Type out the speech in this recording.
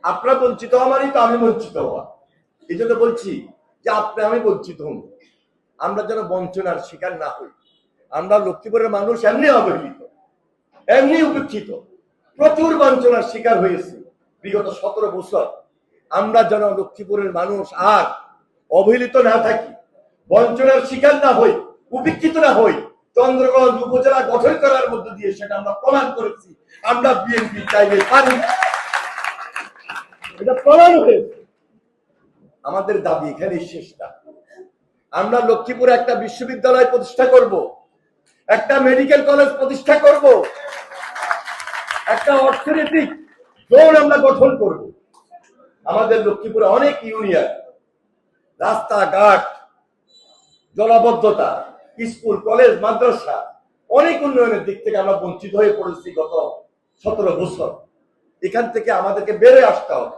আপনারা বঞ্চিত আমারই তো আমি বঞ্চিত হওয়া। এই জন্য বলছি যে আপনি আমি বঞ্চিত হন, আমরা যেন বঞ্চনার শিকার না হই। আমরা লক্ষ্মীপুরের মানুষ এমনি অবহেলিত, এমনি উপেক্ষিত, প্রচুর বঞ্চনার শিকার হয়েছি বিগত 17 বছর। আমরা যেন লক্ষ্মীপুরের মানুষ আর অবহেলিত না থাকি, বঞ্চনার শিকার না হই, উপেক্ষিত না হই। চন্দ্রগঞ্জ উপজেলা গঠন করার মধ্য দিয়ে সেটা আমরা প্রমাণ করেছি। আমরা বিএনপি চাইলে পারি, এটা প্রমাণ হয়েছে। আমাদের দাবি এখানে শেষ না। আমরা লক্ষ্মীপুরে একটা বিশ্ববিদ্যালয় প্রতিষ্ঠা করব, একটা মেডিকেল কলেজ প্রতিষ্ঠা করব, একটা অর্থনৈতিক জোন আমরা গঠন করব। আমাদের লক্ষ্মীপুরে অনেক ইউনিয়ন, রাস্তাঘাট, জলাবদ্ধতা, স্কুল কলেজ মাদ্রাসা, অনেক উন্নয়নের দিক থেকে আমরা বঞ্চিত হয়ে পড়েছি গত 17 বছর। এখান থেকে আমাদেরকে বেড়ে আসতে হবে।